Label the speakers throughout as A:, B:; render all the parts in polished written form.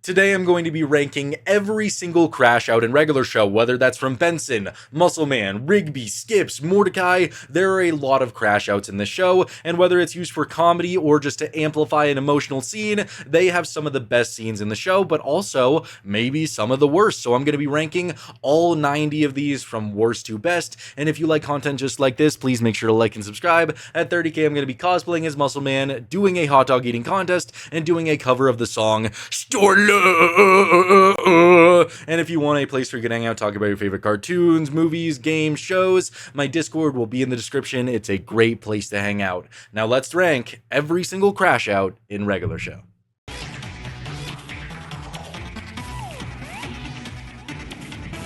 A: Today I'm going to be ranking every single Crash Out in regular show, whether that's from Benson, Muscleman, Rigby, Skips, Mordecai. There are a lot of Crash Outs in this show, and whether it's used for comedy or just to amplify an emotional scene, they have some of the best scenes in the show, but also maybe some of the worst. So I'm going to be ranking all 90 of these from worst to best, and if you like content just like this, please make sure to like and subscribe. At 30k, I'm going to be cosplaying as Muscleman, doing a hot dog eating contest, and doing a cover of the song Storlo. And if you want a place where you can hang out, talk about your favorite cartoons, movies, games, shows, my Discord will be in the description. It's a great place to hang out. Now let's rank every single Crash Out in regular show.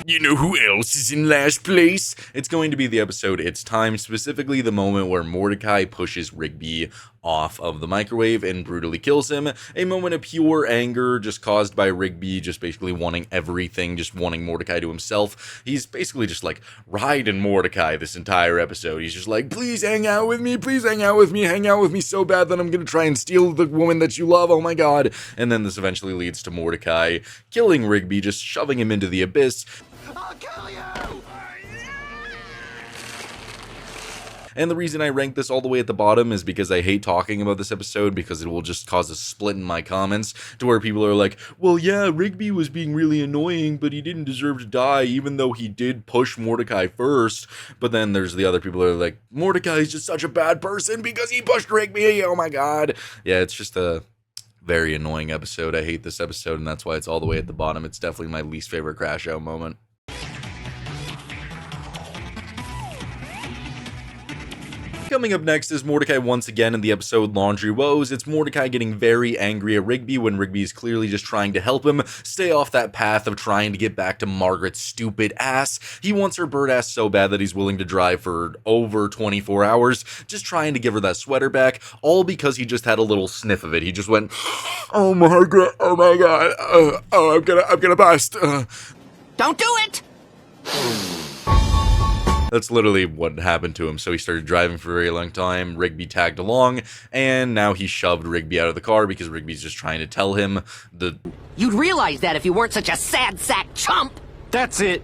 A: You know who else is in last place? It's going to be the episode It's Time, specifically the moment where Mordecai pushes Rigby off of the microwave and brutally kills him. A moment of pure anger just caused by Rigby just basically wanting everything, just wanting Mordecai to himself. He's basically just like riding Mordecai this entire episode. He's just like, please hang out with me, hang out with me so bad that I'm gonna try and steal the woman that you love, oh my god. And then this eventually leads to Mordecai killing Rigby, just shoving him into the abyss.
B: I'll kill you!
A: And the reason I rank this all the way at the bottom is because I hate talking about this episode, because it will just cause a split in my comments to where people are like, well, yeah, Rigby was being really annoying, but he didn't deserve to die, even though he did push Mordecai first. But then there's the other people that are like, Mordecai is just such a bad person because he pushed Rigby, oh my god. Yeah, it's just a very annoying episode. I hate this episode, and that's why it's all the way at the bottom. It's definitely my least favorite Crash Out moment. Coming up next is Mordecai once again in the episode Laundry Woes. It's Mordecai getting very angry at Rigby when Rigby is clearly just trying to help him stay off that path of trying to get back to Margaret's stupid ass. He wants her bird ass so bad that he's willing to drive for over 24 hours, just trying to give her that sweater back, all because he just had a little sniff of it. He just went, oh Margaret, oh my god, I'm gonna bust.
B: Don't do it!
A: That's literally what happened to him. So he started driving for a very long time. Rigby tagged along, and now he shoved Rigby out of the car because Rigby's just trying to tell him the...
B: You'd realize that if you weren't such a sad sack chump!
C: That's it.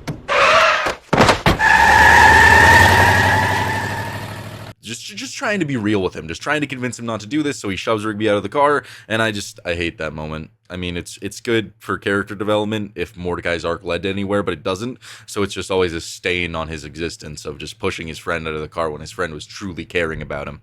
A: Just trying to be real with him, just trying to convince him not to do this, so he shoves Rigby out of the car, and I hate that moment. I mean, it's good for character development if Mordecai's arc led to anywhere, but it doesn't, so it's just always a stain on his existence of just pushing his friend out of the car when his friend was truly caring about him.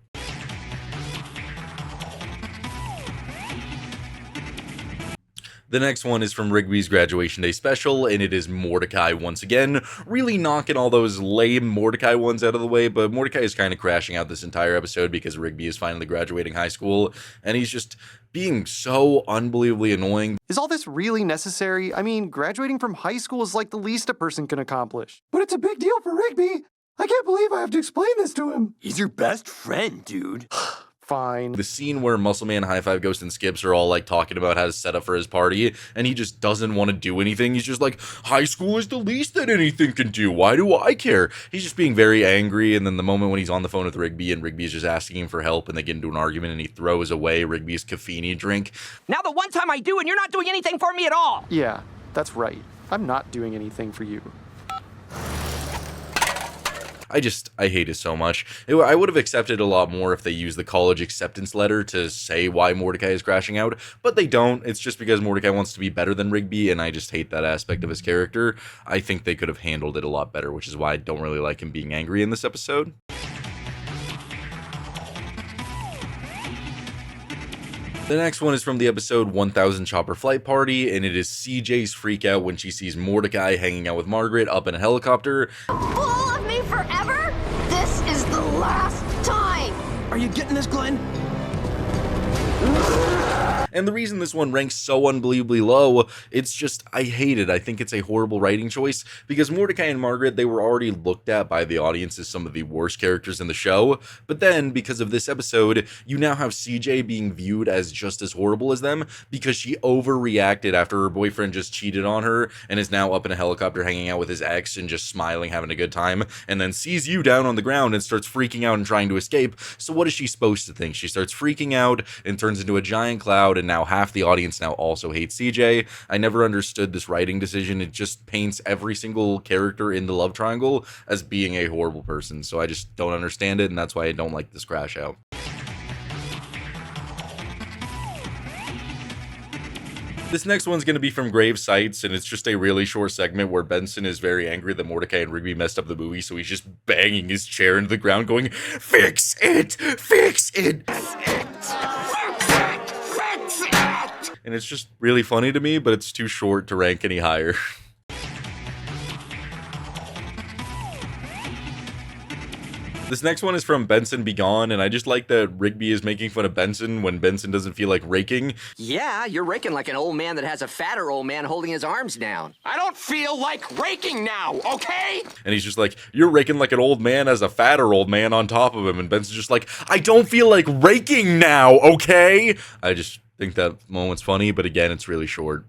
A: The next one is from Rigby's Graduation Day special, and it is Mordecai once again, really knocking all those lame Mordecai ones out of the way, but Mordecai is kind of crashing out this entire episode because Rigby is finally graduating high school, and he's just being so unbelievably annoying.
C: Is all this really necessary? I mean, graduating from high school is like the least a person can accomplish. But it's a big deal for Rigby. I can't believe I have to explain this to him.
D: He's your best friend, dude.
C: Fine.
A: The scene where Muscleman, High Five, Ghost, and Skips are all like talking about how to set up for his party, and he just doesn't want to do anything. He's just like, high school is the least that anything can do. Why do I care? He's just being very angry, and then the moment when he's on the phone with Rigby, and Rigby's just asking him for help, and they get into an argument, and he throws away Rigby's caffeine drink.
B: Now the one time I do and you're not doing anything for me at all!
C: Yeah, that's right. I'm not doing anything for you.
A: I hate it so much. I would have accepted a lot more if they used the college acceptance letter to say why Mordecai is crashing out, but they don't. It's just because Mordecai wants to be better than Rigby, and I just hate that aspect of his character. I think they could have handled it a lot better, which is why I don't really like him being angry in this episode. The next one is from the episode 1000 Chopper Flight Party, and it is CJ's freak out when she sees Mordecai hanging out with Margaret up in a helicopter.
E: Full of me forever? This is the last time!
D: Are you getting this, Glenn?
A: And the reason this one ranks so unbelievably low, it's just, I hate it. I think it's a horrible writing choice, because Mordecai and Margaret, they were already looked at by the audience as some of the worst characters in the show, but then, because of this episode, you now have CJ being viewed as just as horrible as them, because she overreacted after her boyfriend just cheated on her, and is now up in a helicopter hanging out with his ex, and just smiling, having a good time, and then sees you down on the ground, and starts freaking out and trying to escape. So what is she supposed to think? She starts freaking out, and turns into a giant cloud, and now half the audience now also hates CJ. I never understood this writing decision. It just paints every single character in the love triangle as being a horrible person, so I just don't understand it, and that's why I don't like this crash out. This next one's going to be from Grave Sights, and it's just a really short segment where Benson is very angry that Mordecai and Rigby messed up the movie, so he's just banging his chair into the ground going, "Fix it! Fix it! Fix it! Fix it!" And it's just really funny to me, but it's too short to rank any higher. This next one is from Benson Be Gone, and I just like that Rigby is making fun of Benson when Benson doesn't feel like raking.
B: Yeah, you're raking like an old man that has a fatter old man holding his arms down.
D: I don't feel like raking now, okay?
A: And he's just like, "You're raking like an old man as a fatter old man on top of him." And Benson's just like, "I don't feel like raking now, okay?" I just think that moment's funny, but again, it's really short.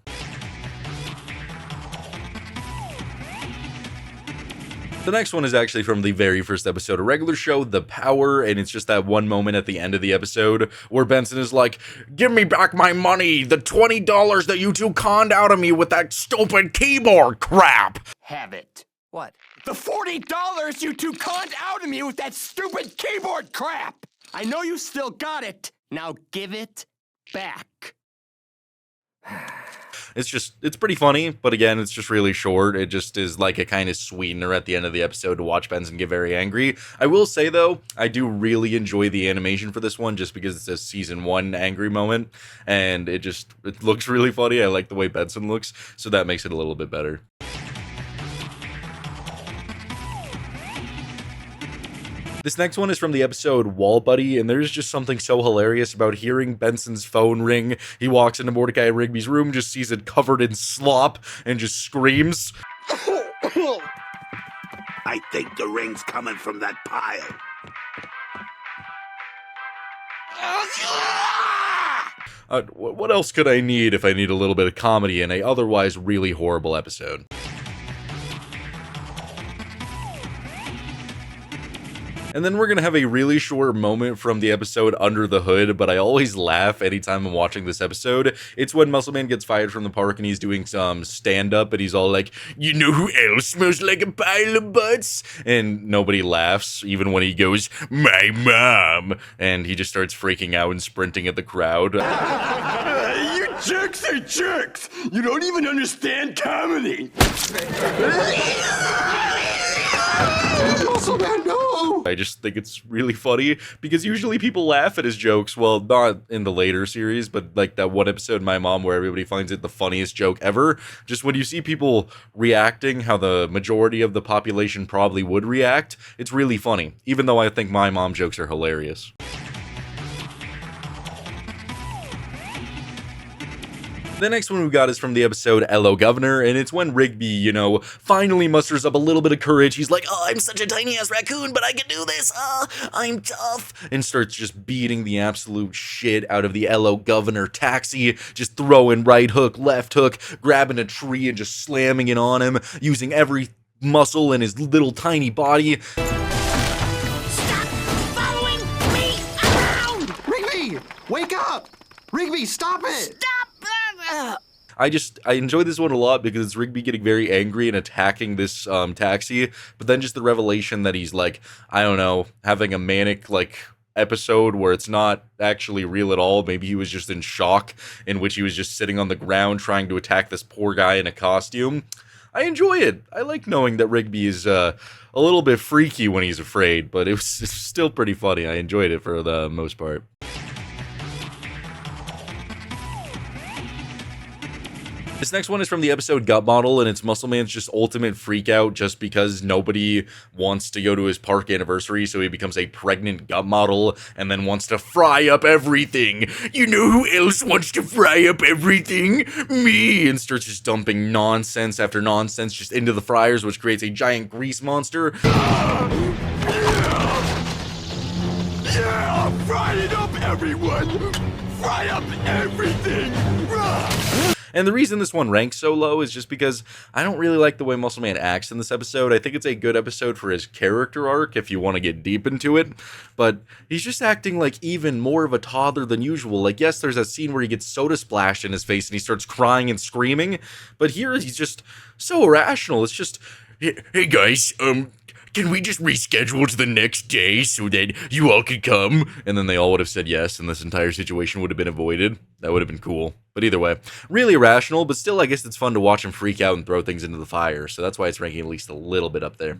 A: The next one is actually from the very first episode of regular show, The Power, and it's just that one moment at the end of the episode where Benson is like, "Give me back my money, the $20 that you two conned out of me with that stupid keyboard crap."
D: Have it.
B: What?
D: The $40 you two conned out of me with that stupid keyboard crap! I know you still got it. Now give it back.
A: It's pretty funny, but again, it's just really short. It just is like a kind of sweetener at the end of the episode to watch Benson get very angry. I will say, though, I do really enjoy the animation for this one just because it's a season 1 angry moment, and it looks really funny. I like the way Benson looks, so that makes it a little bit better. This next one is from the episode Wall Buddy, and there's just something so hilarious about hearing Benson's phone ring. He walks into Mordecai and Rigby's room, just sees it covered in slop, and just screams.
F: I think the ring's coming from that pile.
A: What else could I need if I need a little bit of comedy in a otherwise really horrible episode? And then we're going to have a really short moment from the episode Under the Hood, but I always laugh anytime I'm watching this episode. It's when Muscle Man gets fired from the park and he's doing some stand-up, and he's all like, "You know who else smells like a pile of butts?" And nobody laughs, even when he goes, "My mom!" And he just starts freaking out and sprinting at the crowd.
D: You jerks are jerks! You don't even understand comedy!
C: Muscle Man, no!
A: I just think it's really funny because usually people laugh at his jokes. Well, not in the later series, but like that one episode, My Mom, where everybody finds it the funniest joke ever. Just when you see people reacting how the majority of the population probably would react, it's really funny, even though I think My Mom jokes are hilarious. The next one we got is from the episode Hello Governor, and it's when Rigby, finally musters up a little bit of courage. He's like, "Oh, I'm such a tiny-ass raccoon, but I can do this. I'm tough." And starts just beating the absolute shit out of the Hello Governor taxi, just throwing right hook, left hook, grabbing a tree and just slamming it on him, using every muscle in his little tiny body.
E: Stop following me around!
C: Rigby, wake up! Rigby, stop it!
E: Stop!
A: I enjoy this one a lot because it's Rigby getting very angry and attacking this taxi, but then just the revelation that he's like, I don't know, having a manic episode where it's not actually real at all. Maybe he was just in shock, in which he was just sitting on the ground trying to attack this poor guy in a costume. I enjoy it. I like knowing that Rigby is a little bit freaky when he's afraid, but it's still pretty funny. I enjoyed it for the most part. This next one is from the episode Gut Model, and it's Muscle Man's just ultimate freakout just because nobody wants to go to his park anniversary, so he becomes a pregnant gut model and then wants to fry up everything. "You know who else wants to fry up everything? Me!" And starts just dumping nonsense after nonsense just into the fryers, which creates a giant grease monster.
D: Yeah, fry it up, everyone! Fry up everything!
A: And the reason this one ranks so low is just because I don't really like the way Muscle Man acts in this episode. I think it's a good episode for his character arc if you want to get deep into it, but he's just acting like even more of a toddler than usual. Like, yes, there's that scene where he gets soda splashed in his face and he starts crying and screaming, but here he's just so irrational. It's just, hey guys, can we just reschedule to the next day so that you all could come? And then they all would have said yes, and this entire situation would have been avoided. That would have been cool. But either way, really irrational, but still I guess it's fun to watch him freak out and throw things into the fire, so that's why it's ranking at least a little bit up there.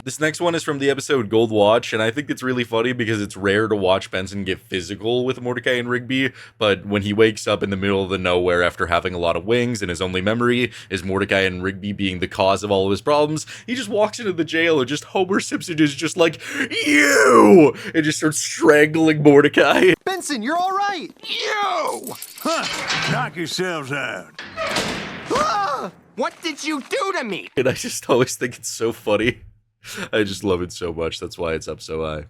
A: This next one is from the episode Gold Watch, and I think it's really funny because it's rare to watch Benson get physical with Mordecai and Rigby, but when he wakes up in the middle of the nowhere after having a lot of wings and his only memory is Mordecai and Rigby being the cause of all of his problems, he just walks into the jail and just Homer Simpson is just like, you! And just starts strangling Mordecai.
C: Benson, you're all right!
D: You!
F: Huh, knock yourselves out.
C: Ah!
D: What did you do to me?
A: And I just always think it's so funny. I just love it so much, that's why it's up so high.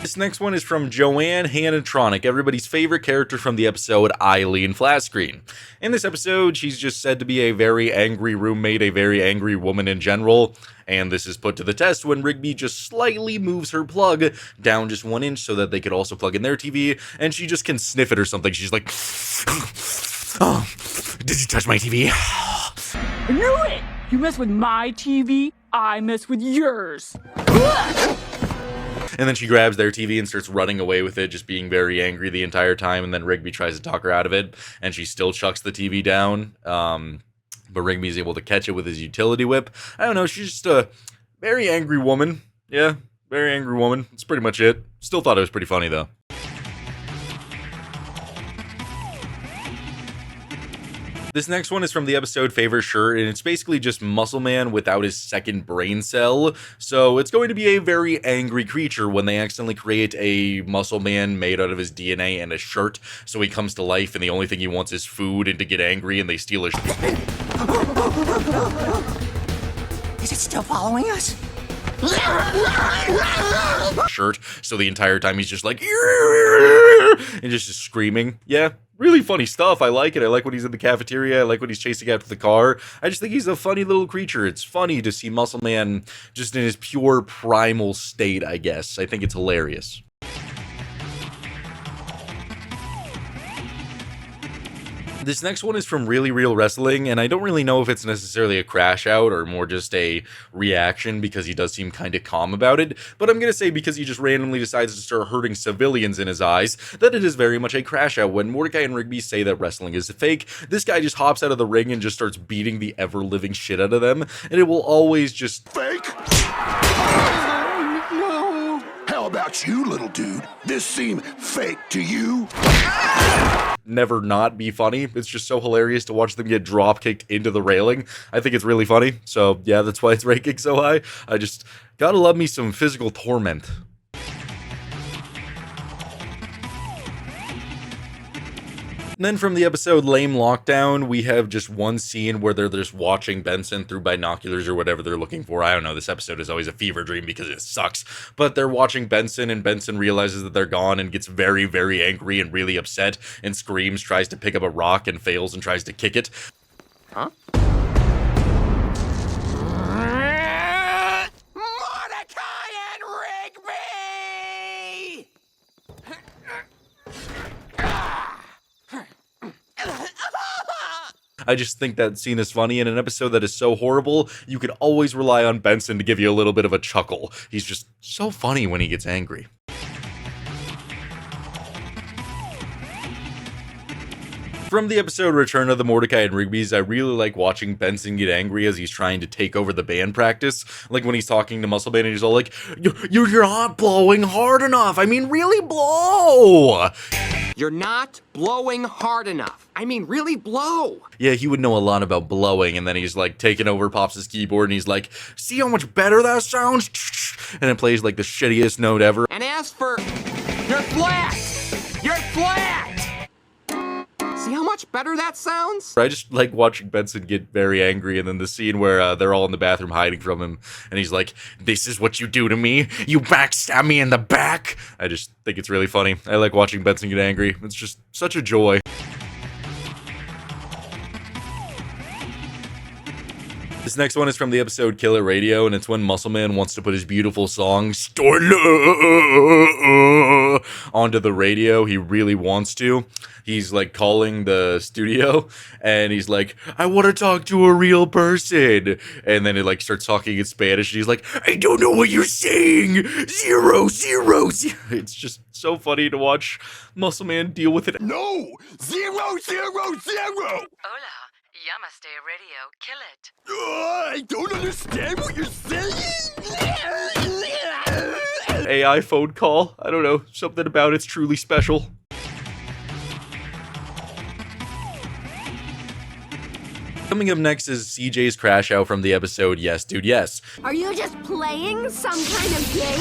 A: This next one is from Joanne Hanatronic, everybody's favorite character from the episode Eileen Flatscreen. In this episode, she's just said to be a very angry roommate, a very angry woman in general, and this is put to the test when Rigby just slightly moves her plug down just 1 inch so that they could also plug in their TV, and she just can sniff it or something. She's like, oh, did you touch my TV?
G: I knew it! You mess with my TV, I mess with yours.
A: And then she grabs their TV and starts running away with it, just being very angry the entire time, and then Rigby tries to talk her out of it, and she still chucks the TV down, but Rigby's able to catch it with his utility whip. I don't know, she's just a very angry woman. Yeah, very angry woman. That's pretty much it. Still thought it was pretty funny, though. This next one is from the episode Favorite Shirt, and it's basically just Muscle Man without his second brain cell. So it's going to be a very angry creature when they accidentally create a Muscle Man made out of his DNA and a shirt. So he comes to life, and the only thing he wants is food and to get angry, and they steal his
B: Is it still following us?
A: shirt. So the entire time he's just like, and just screaming. Yeah. Really funny stuff. I like it. I like when he's in the cafeteria. I like when he's chasing after the car. I just think he's a funny little creature. It's funny to see Muscle Man just in his pure primal state, I guess. I think it's hilarious. This next one is from Really Real Wrestling, and I don't really know if it's necessarily a crash out or more just a reaction because he does seem kind of calm about it, but I'm going to say because he just randomly decides to start hurting civilians in his eyes, that it is very much a crash out. When Mordecai and Rigby say that wrestling is fake, this guy just hops out of the ring and just starts beating the ever-living shit out of them, and it will always just...
F: Fake? No. How about you, little dude? This seem fake to you?
A: Never not be funny. It's just so hilarious to watch them get drop kicked into the railing. I think it's really funny. So yeah, that's why it's ranking so high. I just gotta love me some physical torment. And then from the episode Lame Lockdown, we have just one scene where they're just watching Benson through binoculars or whatever they're looking for. I don't know, this episode is always a fever dream because it sucks. But they're watching Benson, and Benson realizes that they're gone and gets very, very angry and really upset and screams, tries to pick up a rock and fails and tries to kick it.
B: Huh?
D: Mordecai and Rigby!
A: I just think that scene is funny. In an episode that is so horrible, you can always rely on Benson to give you a little bit of a chuckle. He's just so funny when he gets angry. From the episode Return of the Mordecai and Rigbys, I really like watching Benson get angry as he's trying to take over the band practice. Like when he's talking to Muscle Man and he's all like, you're not blowing hard enough. I mean, really blow.
D: You're not blowing hard enough. I mean, really blow.
A: Yeah, he would know a lot about blowing, and then he's like taking over Pops' keyboard and he's like, see how much better that sounds? And it plays like the shittiest note ever.
D: And as for, you're flat. You're flat. See how much better that sounds?
A: I just like watching Benson get very angry, and then the scene where they're all in the bathroom hiding from him, and he's like, "This is what you do to me? You backstab me in the back?" I just think it's really funny. I like watching Benson get angry. It's just such a joy. This next one is from the episode Kill It Radio, and it's when Muscle Man wants to put his beautiful song, Storla, onto the radio. He really wants to. He's like calling the studio, and he's like, "I want to talk to a real person." And then it like starts talking in Spanish, and he's like, "I don't know what you're saying. 0, 0, 0." It's just so funny to watch Muscle Man deal with it.
F: No! 0, 0, 0!
H: Hola, Yamaste Radio, kill it.
F: I don't understand what you're saying!
A: AI phone call. I don't know. Something about it's truly special. Coming up next is CJ's crash out from the episode Yes Dude Yes.
E: Are you just playing some kind of game?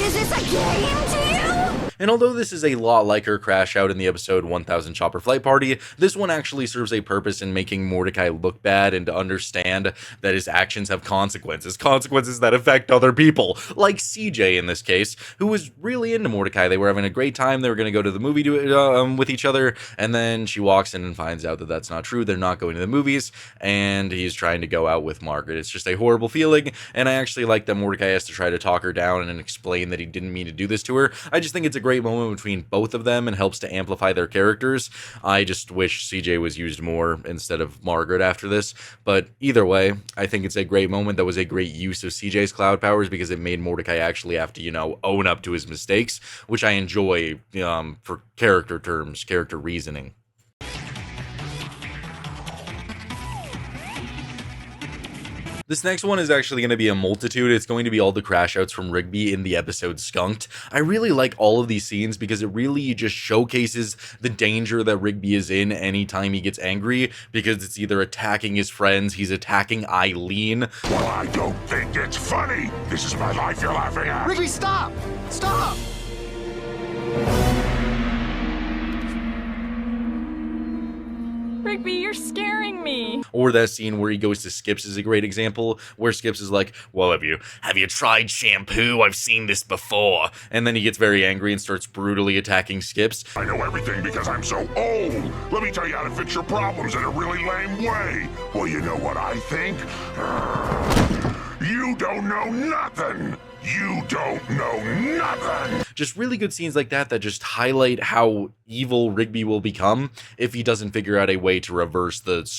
E: Is this a game to you?
A: And although this is a lot like her crash out in the episode 1000 Chopper Flight Party, this one actually serves a purpose in making Mordecai look bad and to understand that his actions have consequences. Consequences that affect other people, like CJ in this case, who was really into Mordecai. They were having a great time. They were going to go to the movie with each other, and then she walks in and finds out that that's not true. They're not going to the movies, and he's trying to go out with Margaret. It's just a horrible feeling, and I actually like that Mordecai has to try to talk her down and explain that he didn't mean to do this to her. I just think it's a great moment between both of them and helps to amplify their characters. I just wish CJ was used more instead of Margaret after this, but either way, I think it's a great moment that was a great use of CJ's cloud powers because it made Mordecai actually have to, own up to his mistakes, which I enjoy for character terms, character reasoning. This next one is actually going to be a multitude. It's going to be all the crash outs from Rigby in the episode Skunked. I really like all of these scenes because it really just showcases the danger that Rigby is in anytime he gets angry, because it's either attacking his friends, he's attacking Eileen.
F: Well, I don't think it's funny. This is my life you're laughing at.
C: Rigby, stop! Stop!
G: Rigby, you're scaring me.
A: Or that scene where he goes to Skips is a great example, where Skips is like, "Well, have you tried shampoo? I've seen this before." And then he gets very angry and starts brutally attacking Skips.
F: I know everything because I'm so old. Let me tell you how to fix your problems in a really lame way. Well, you know what I think? You don't know nothing. You don't know nothing.
A: Just really good scenes like that just highlight how evil Rigby will become if he doesn't figure out a way to reverse the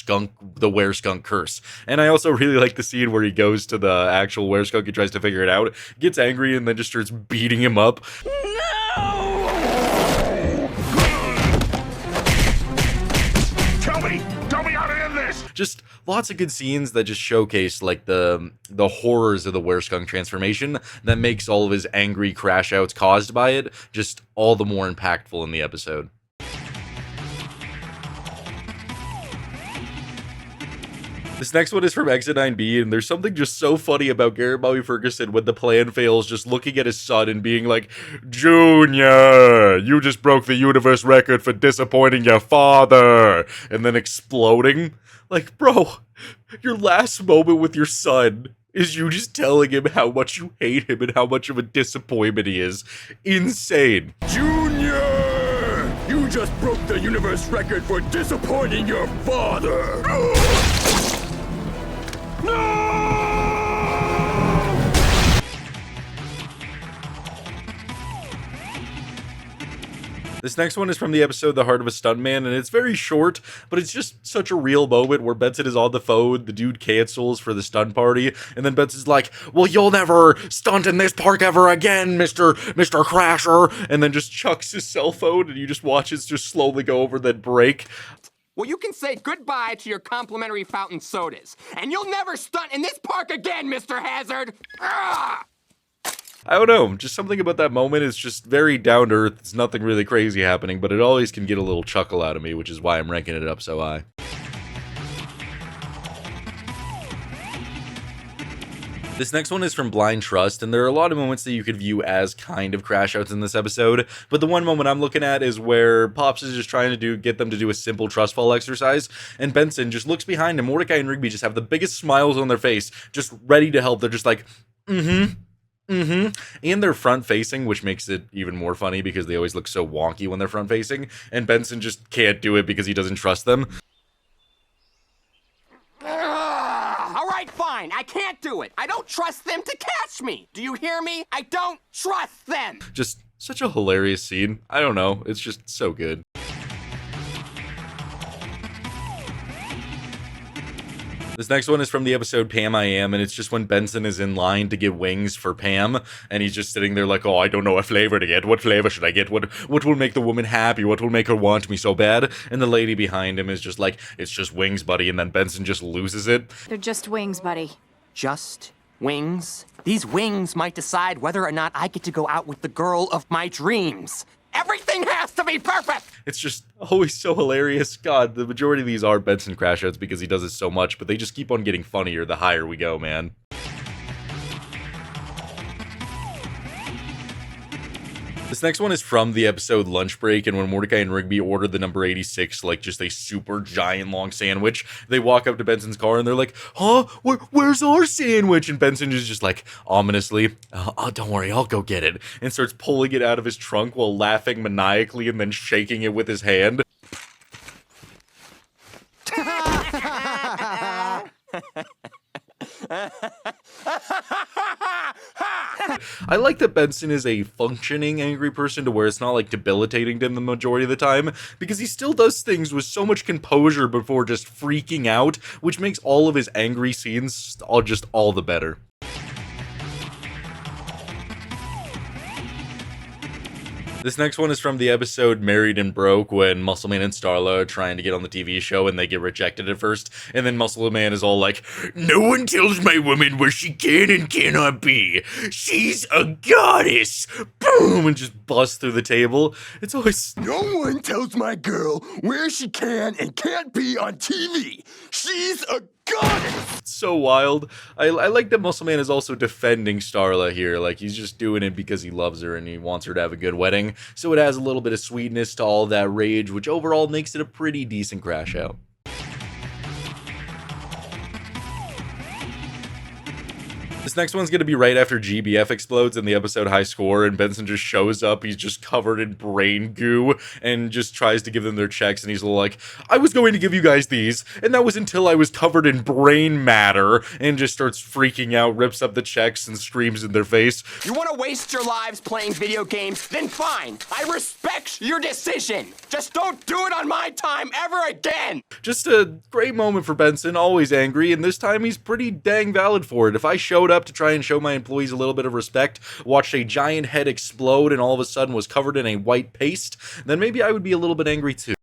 A: were-skunk curse. And I also really like the scene where he goes to the actual were-skunk and tries to figure it out, gets angry, and then just starts beating him up.
F: Tell me how to end this.
A: Just lots of good scenes that just showcase like the horrors of the were-skunk transformation that makes all of his angry crash outs caused by it just all the more impactful in the episode. This next one is from Exit 9B, and there's something just so funny about Garrett Bobby Ferguson when the plan fails, just looking at his son and being like, "Junior, you just broke the universe record for disappointing your father," and then exploding. Like, bro, your last moment with your son is you just telling him how much you hate him and how much of a disappointment he is. Insane.
F: Junior, you just broke the universe record for disappointing your father.
A: This next one is from the episode The Heart of a Stuntman, and it's very short, but it's just such a real moment where Benson is on the phone, the dude cancels for the stunt party, and then Benson's like, "Well, you'll never stunt in this park ever again, Mr. Crasher," and then just chucks his cell phone, and you just watch it just slowly go over, then break.
D: Well, you can say goodbye to your complimentary fountain sodas, and you'll never stunt in this park again, Mr. Hazard! Ah!
A: I don't know, just something about that moment is just very down to earth. It's nothing really crazy happening, but it always can get a little chuckle out of me, which is why I'm ranking it up so high. This next one is from Blind Trust, and there are a lot of moments that you could view as kind of crash outs in this episode, but the one moment I'm looking at is where Pops is just trying to get them to do a simple trust fall exercise, and Benson just looks behind him. Mordecai and Rigby just have the biggest smiles on their face, just ready to help. They're just like, and they're front facing, which makes it even more funny because they always look so wonky when they're front facing, and Benson just can't do it because he doesn't trust them.
D: All right, fine. I can't do it. I don't trust them to catch me. Do you hear me? I don't trust them.
A: Just such a hilarious scene. I don't know. It's just so good. This next one is from the episode Pam I Am, and it's just when Benson is in line to get wings for Pam, and he's just sitting there like, oh, I don't know what flavor to get. What flavor should I get? What will make the woman happy? What will make her want me so bad? And the lady behind him is just like, it's just wings, buddy, and then Benson just loses it.
I: They're just wings, buddy.
D: Just wings? These wings might decide whether or not I get to go out with the girl of my dreams. Everything has to be perfect!
A: It's just always so hilarious. God, the majority of these are Benson crash outs because he does it so much, but they just keep on getting funnier the higher we go, man. This next one is from the episode Lunch Break, and when Mordecai and Rigby order the number 86, like just a super giant long sandwich, they walk up to Benson's car and they're like, huh? Where's our sandwich? And Benson is just like, ominously, oh, don't worry, I'll go get it, and starts pulling it out of his trunk while laughing maniacally and then shaking it with his hand. I like that Benson is a functioning angry person to where it's not like debilitating to him the majority of the time, because he still does things with so much composure before just freaking out, which makes all of his angry scenes all the better. This next one is from the episode Married and Broke, when Muscle Man and Starla are trying to get on the TV show and they get rejected at first, and then Muscle Man is all like, no one tells my woman where she can and cannot be. She's a goddess. Boom! And just busts through the table. It's always...
J: No one tells my girl where she can and can't be on TV. She's a goddess!
A: It's so wild. I like that Muscle Man is also defending Starla here. Like, he's just doing it because he loves her and he wants her to have a good wedding. So it has a little bit of sweetness to all that rage, which overall makes it a pretty decent crash out. This next one's gonna be right after GBF explodes in the episode High Score, and Benson just shows up. He's just covered in brain goo and just tries to give them their checks, and he's like, I was going to give you guys these, and that was until I was covered in brain matter, and just starts freaking out, rips up the checks, and screams in their face.
D: You want to waste your lives playing video games? Then fine. I respect your decision. Just don't do it on my time ever again.
A: Just a great moment for Benson, always angry, and this time he's pretty dang valid for it. If I showed up to try and show my employees a little bit of respect, watched a giant head explode and all of a sudden was covered in a white paste, then maybe I would be a little bit angry too.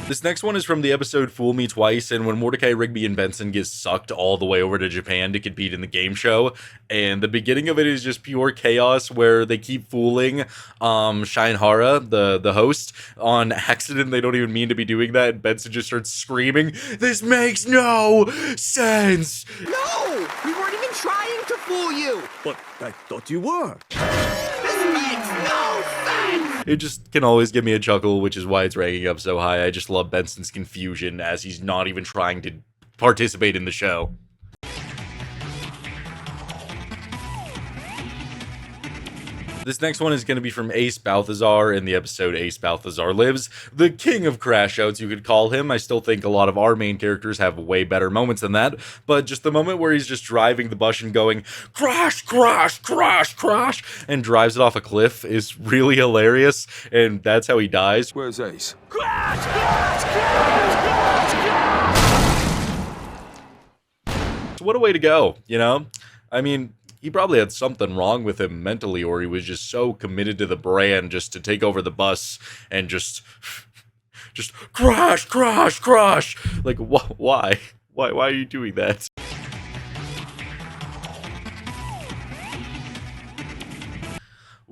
A: This next one is from the episode Fool Me Twice, and when Mordecai, Rigby, and Benson get sucked all the way over to Japan to compete in the game show, and the beginning of it is just pure chaos where they keep fooling Shinehara, the host, on accident. They don't even mean to be doing that, and Benson just starts screaming, "This makes no sense!"
D: No! We weren't even trying to fool you!
J: But I thought you were.
D: This makes no sense!
A: It just can always give me a chuckle, which is why it's ranking up so high. I just love Benson's confusion as he's not even trying to participate in the show. This next one is going to be from Ace Balthazar in the episode Ace Balthazar Lives, the king of crash outs, you could call him. I still think a lot of our main characters have way better moments than that, but just the moment where he's just driving the bus and going, crash, crash, crash, crash, and drives it off a cliff is really hilarious, and that's how he dies.
J: Where's Ace?
D: Crash! Crash! Crash! Crash! Crash!
A: What a way to go, you know? I mean, he probably had something wrong with him mentally, or he was just so committed to the brand just to take over the bus and just crash, crash, crash. Like, why? Why are you doing that?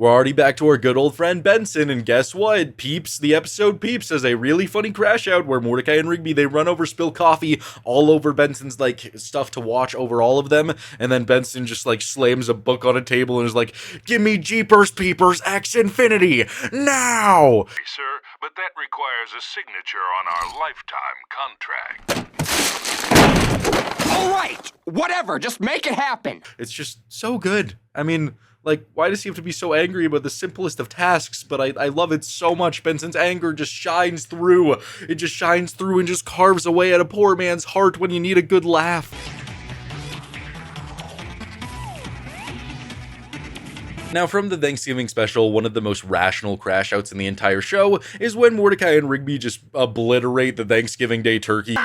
A: We're already back to our good old friend Benson, and guess what? Peeps, the episode Peeps has a really funny crash out where Mordecai and Rigby, they run over, spill coffee all over Benson's, like, stuff to watch over all of them, and then Benson just, like, slams a book on a table and is like, "Give me Jeepers Peepers X Infinity, now!"
F: Sir, but that requires a signature on our lifetime contract.
D: All right, whatever, just make it happen.
A: It's just so good. I mean, like, why does he have to be so angry about the simplest of tasks? But I love it so much. Benson's anger just shines through. It just shines through and just carves away at a poor man's heart when you need a good laugh. Now, from the Thanksgiving special, one of the most rational crash outs in the entire show is when Mordecai and Rigby just obliterate the Thanksgiving Day turkey.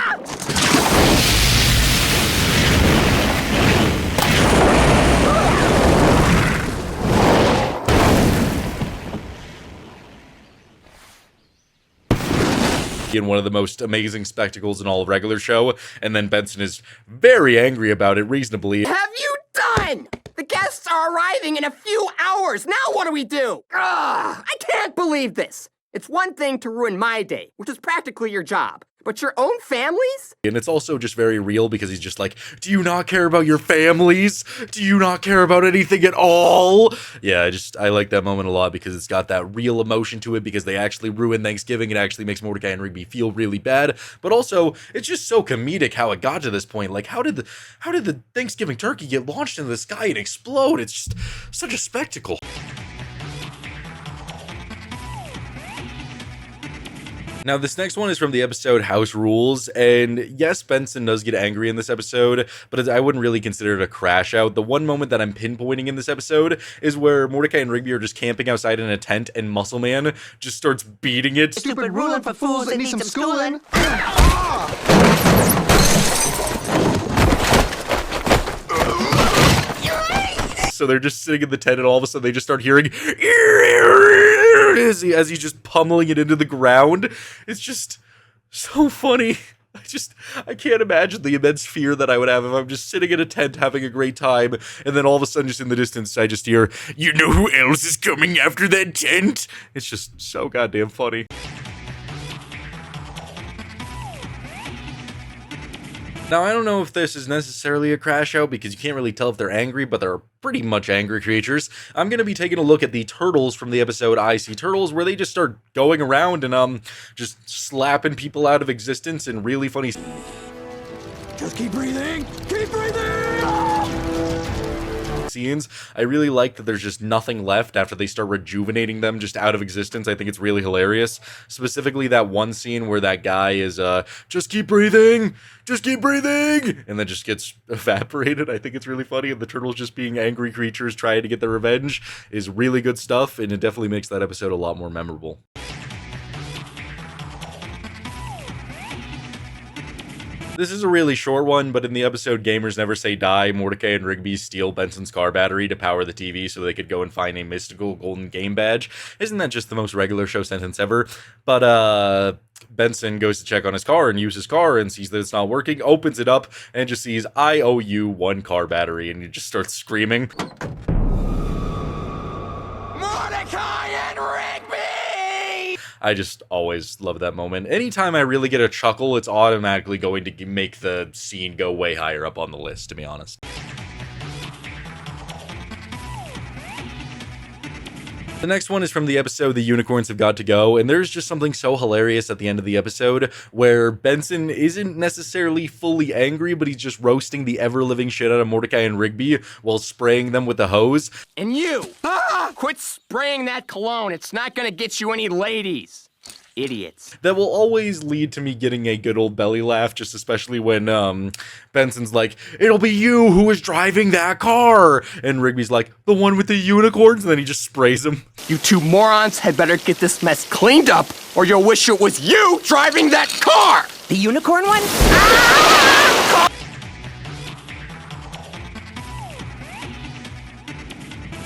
A: In one of the most amazing spectacles in all of regular show, and then Benson is very angry about it, reasonably.
D: Have you done? The guests are arriving in a few hours. Now what do we do? Ugh, I can't believe this. It's one thing to ruin my day, which is practically your job, but your own family's?
A: And it's also just very real because he's just like, do you not care about your families? Do you not care about anything at all? Yeah, I like that moment a lot because it's got that real emotion to it because they actually ruin Thanksgiving. It actually makes Mordecai and Rigby feel really bad, but also it's just so comedic how it got to this point. Like, how did the Thanksgiving turkey get launched into the sky and explode? It's just such a spectacle. Now, this next one is from the episode House Rules, and yes, Benson does get angry in this episode, but I wouldn't really consider it a crash out. The one moment that I'm pinpointing in this episode is where Mordecai and Rigby are just camping outside in a tent, and Muscle Man just starts beating it.
C: Stupid ruling for fools that need some schooling.
A: So they're just sitting in the tent, and all of a sudden they just start hearing as he's just pummeling it into the ground. It's just so funny. I can't imagine the immense fear that I would have if I'm just sitting in a tent having a great time, and then all of a sudden, just in the distance, I just hear, "You know who else is coming after that tent?" It's just so goddamn funny. Now, I don't know if this is necessarily a crash out because you can't really tell if they're angry, but they're pretty much angry creatures. I'm going to be taking a look at the turtles from the episode I See Turtles, where they just start going around and just slapping people out of existence in really funny...
J: Just keep breathing! Keep breathing!
A: scenes. I really like that there's just nothing left after they start rejuvenating them just out of existence. I think it's really hilarious. Specifically that one scene where that guy is just keep breathing, and then just gets evaporated. I think it's really funny, and the turtles just being angry creatures trying to get their revenge is really good stuff, and it definitely makes that episode a lot more memorable. This is a really short one, but in the episode Gamers Never Say Die, Mordecai and Rigby steal Benson's car battery to power the TV so they could go and find a mystical golden game badge. Isn't that just the most regular show sentence ever? But, Benson goes to check on his car and uses his car and sees that it's not working, opens it up, and just sees, "I owe you one car battery," and he just starts screaming.
D: Mordecai and Rigby!
A: I just always love that moment. Anytime I really get a chuckle, it's automatically going to make the scene go way higher up on the list, to be honest. The next one is from the episode The Unicorns Have Got to Go, and there's just something so hilarious at the end of the episode where Benson isn't necessarily fully angry, but he's just roasting the ever-living shit out of Mordecai and Rigby while spraying them with the hose.
D: And you, quit spraying that cologne. It's not gonna get you any ladies. Idiots.
A: That will always lead to me getting a good old belly laugh, just especially when Benson's like, "It'll be you who is driving that car," and Rigby's like, "The one with the unicorns," and then he just sprays him.
D: You two morons had better get this mess cleaned up, or you'll wish it was you driving that car!
I: The unicorn one?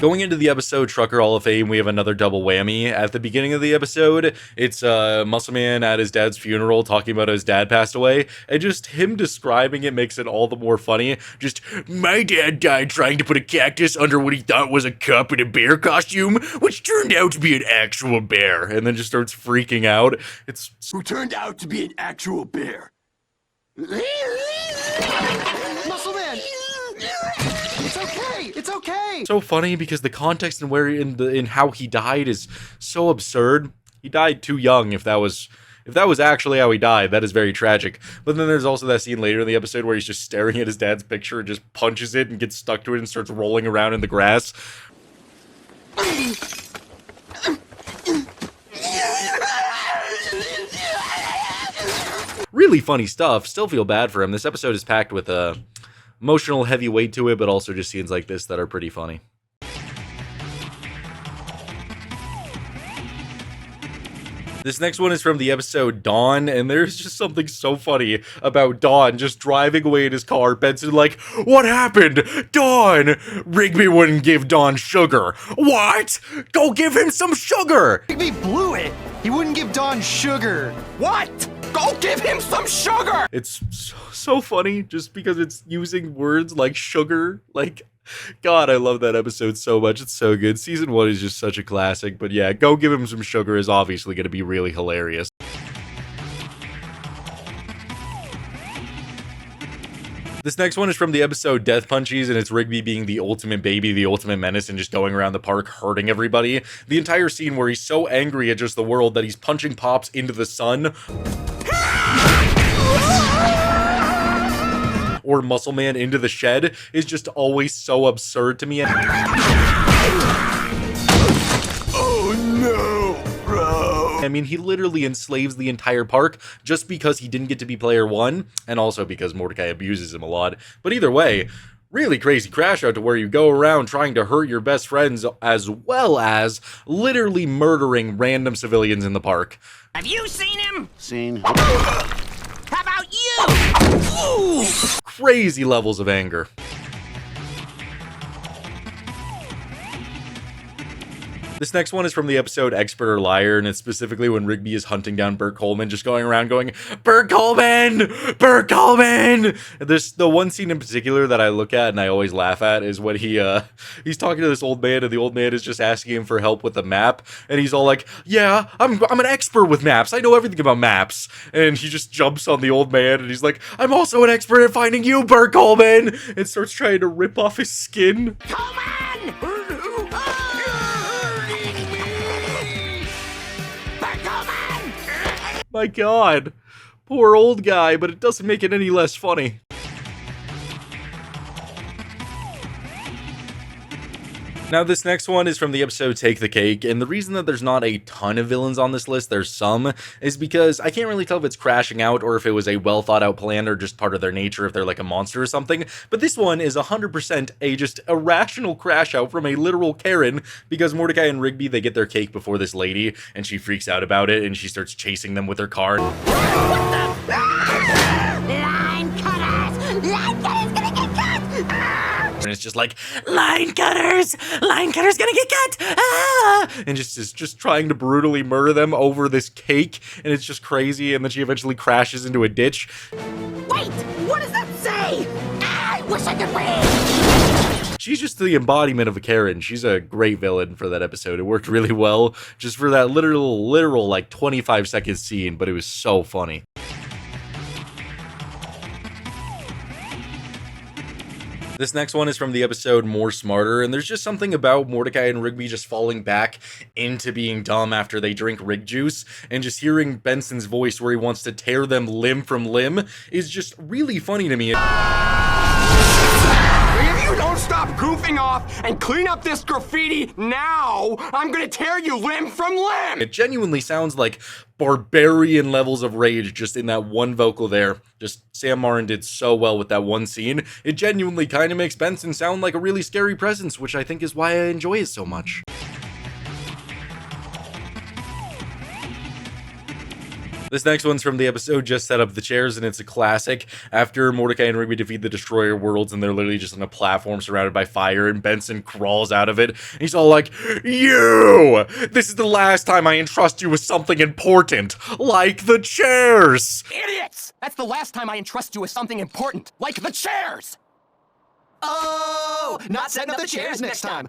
A: Going into the episode Trucker Hall of Fame, we have another double whammy. At the beginning of the episode, it's Muscle Man at his dad's funeral talking about how his dad passed away, and just him describing it makes it all the more funny. Just, my dad died trying to put a cactus under what he thought was a cup in a bear costume, which turned out to be an actual bear, and then just starts freaking out. It's
J: Who turned out to be an actual bear.
C: Muscle Man! It's okay! It's okay!
A: so funny because the context and where in how he died is so absurd. He died too young. If that was actually how he died, that is very tragic. But then there's also that scene later in the episode where he's just staring at his dad's picture and just punches it and gets stuck to it and starts rolling around in the grass. Really funny stuff. Still feel bad for him. This episode is packed with emotional heavy weight to it, but also just scenes like this that are pretty funny. This next one is from the episode Dawn, and there's just something so funny about Dawn just driving away in his car. Benson like, what happened? Dawn! Rigby wouldn't give Dawn sugar. What? Go give him some sugar!
C: Rigby blew it! He wouldn't give Dawn sugar!
D: What? Go give him some sugar!
A: It's so funny just because it's using words like sugar. Like, God, I love that episode so much. It's so good. Season 1 is just such a classic. But yeah, go give him some sugar is obviously going to be really hilarious. This next one is from the episode Death Punchies, and it's Rigby being the ultimate baby, the ultimate menace, and just going around the park hurting everybody. The entire scene where he's so angry at just the world that he's punching Pops into the sun. Or Muscle Man into the shed is just always so absurd to me.
J: Oh no, bro.
A: I mean, he literally enslaves the entire park just because he didn't get to be player 1, and also because Mordecai abuses him a lot. But either way, really crazy crash out to where you go around trying to hurt your best friends as well as literally murdering random civilians in the park.
D: Have you seen him?
J: Scene.
D: How about you? Ooh.
A: Crazy levels of anger. This next one is from the episode Expert or Liar, and it's specifically when Rigby is hunting down Burt Coleman, just going around going, Burt Coleman! Burt Coleman! And there's the one scene in particular that I look at and I always laugh at is when he's talking to this old man, and the old man is just asking him for help with a map, and he's all like, yeah, I'm an expert with maps, I know everything about maps. And he just jumps on the old man, and he's like, I'm also an expert at finding you, Burt Coleman! And starts trying to rip off his skin.
D: Coleman!
A: My God, poor old guy, but it doesn't make it any less funny. Now, this next one is from the episode Take the Cake, and the reason that there's not a ton of villains on this list, there's some, is because I can't really tell if it's crashing out or if it was a well thought out plan or just part of their nature if they're like a monster or something, but this one is 100% a just irrational crash out from a literal Karen, because Mordecai and Rigby, they get their cake before this lady, and she freaks out about it, and she starts chasing them with her car.
E: Line cutters! Line cutters gonna get cut!
A: And it's just like, line cutters gonna get cut, ah! And is just trying to brutally murder them over this cake, and it's just crazy, and then she eventually crashes into a ditch.
E: Wait! What does that say? I wish I could read!
A: She's just the embodiment of a Karen. She's a great villain for that episode. It worked really well, just for that literal like 25-second scene, but it was so funny. This next one is from the episode More Smarter, and there's just something about Mordecai and Rigby just falling back into being dumb after they drink Rig juice, and just hearing Benson's voice where he wants to tear them limb from limb is just really funny to me.
D: If you don't stop goofing off and clean up this graffiti now, I'm gonna tear you limb from limb!
A: It genuinely sounds like barbarian levels of rage just in that one vocal there. Just Sam Martin did so well with that one scene. It genuinely kind of makes Benson sound like a really scary presence, which I think is why I enjoy it so much. This next one's from the episode Just Set Up the Chairs, and it's a classic. After Mordecai and Rigby defeat the Destroyer Worlds, and they're literally just on a platform surrounded by fire, and Benson crawls out of it, and he's all like, "You! This is the last time I entrust you with something important, like the chairs!"
D: Idiots! That's the last time I entrust you with something important, like the chairs! Oh, not setting up the chairs next time.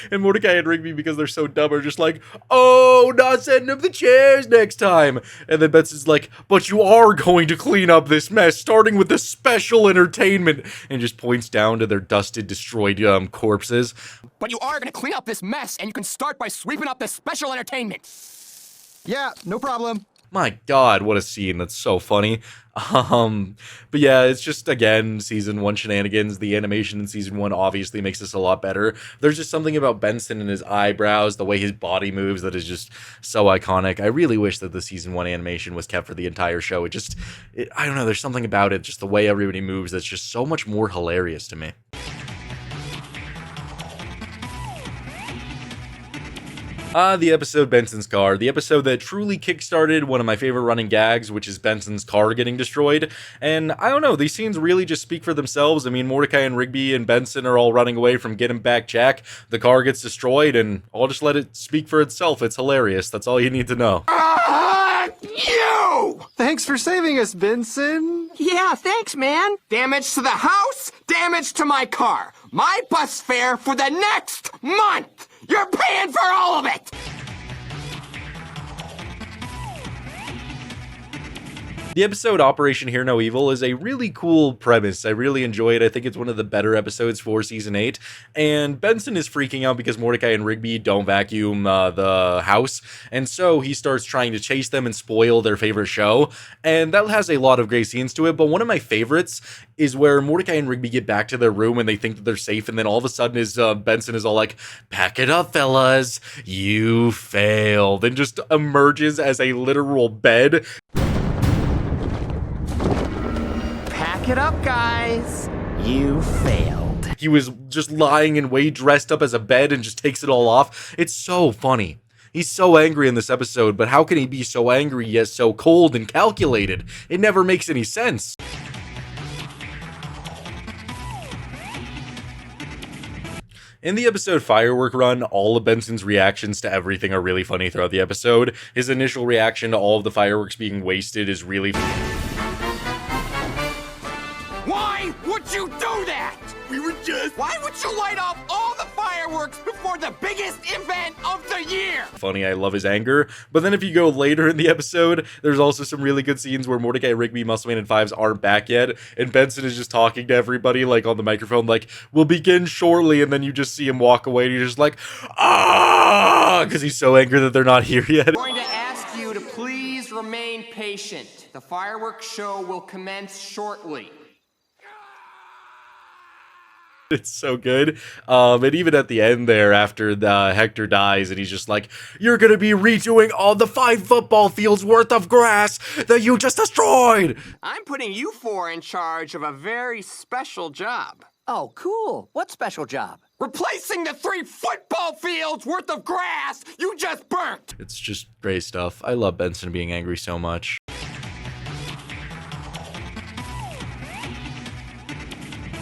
A: And Mordecai and Rigby, because they're so dumb, are just like, "Oh, not setting up the chairs next time." And then Benson's like, "But you are going to clean up this mess, starting with the special entertainment," and just points down to their dusted, destroyed corpses.
D: But you are gonna clean up this mess, and you can start by sweeping up the special entertainment.
C: Yeah, no problem.
A: My God, what a scene. That's so funny. But yeah, it's just, again, season 1 shenanigans. The animation in season 1 obviously makes this a lot better. There's just something about Benson and his eyebrows, the way his body moves, that is just so iconic. I really wish that the season 1 animation was kept for the entire show. I don't know, there's something about it, just the way everybody moves, that's just so much more hilarious to me. The episode Benson's Car, the episode that truly kickstarted one of my favorite running gags, which is Benson's car getting destroyed. And I don't know, these scenes really just speak for themselves. I mean, Mordecai and Rigby and Benson are all running away from Get Him Back Jack. The car gets destroyed, and I'll just let it speak for itself. It's hilarious. That's all you need to know.
D: You!
C: Thanks for saving us, Benson.
D: Yeah, thanks, man. Damage to the house, damage to my car. My bus fare for the next month. You're paying for all of it!
A: The episode Operation Hear No Evil is a really cool premise. I really enjoy it. I think it's one of the better episodes for season 8. And Benson is freaking out because Mordecai and Rigby don't vacuum the house. And so he starts trying to chase them and spoil their favorite show. And that has a lot of great scenes to it. But one of my favorites is where Mordecai and Rigby get back to their room and they think that they're safe. And then all of a sudden Benson is all like, "Pack it up, fellas. You failed." And just emerges as a literal bed.
D: Pack it up, guys. You failed.
A: He was just lying in wait, dressed up as a bed, and just takes it all off. It's so funny. He's so angry in this episode, but how can he be so angry yet so cold and calculated? It never makes any sense. In the episode Firework Run, all of Benson's reactions to everything are really funny throughout the episode. His initial reaction to all of the fireworks being wasted is really
D: Why would you do that? Why would you light off all the fireworks before the biggest event of the year?
A: funny. I love his anger. But then if you go later in the episode, there's also some really good scenes where Mordecai, Rigby, Muscleman, and Fives aren't back yet, and Benson is just talking to everybody, like, on the microphone, like, "We'll begin shortly," and then you just see him walk away, and you're just like, "Ah!" because he's so angry that they're not here yet.
D: I'm going to ask you to please remain patient. The fireworks show will commence shortly.
A: It's so good. And even at the end there, after Hector dies, and he's just like, "You're gonna be redoing all the 5 football fields worth of grass that you just destroyed."
D: I'm putting you 4 in charge of a very special job.
B: Oh, cool. What special job?
D: Replacing the 3 football fields worth of grass you just burnt!
A: It's just great stuff. I love Benson being angry so much.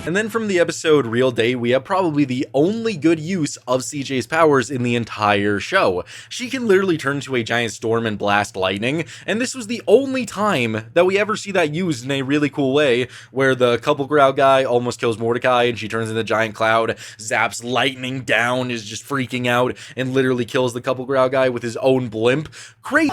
A: And then from the episode Real Date, we have probably the only good use of CJ's powers in the entire show. She can literally turn to a giant storm and blast lightning, and this was the only time that we ever see that used in a really cool way, where the couple growl guy almost kills Mordecai and she turns into a giant cloud, zaps lightning down, is just freaking out, and literally kills the couple growl guy with his own blimp. Crazy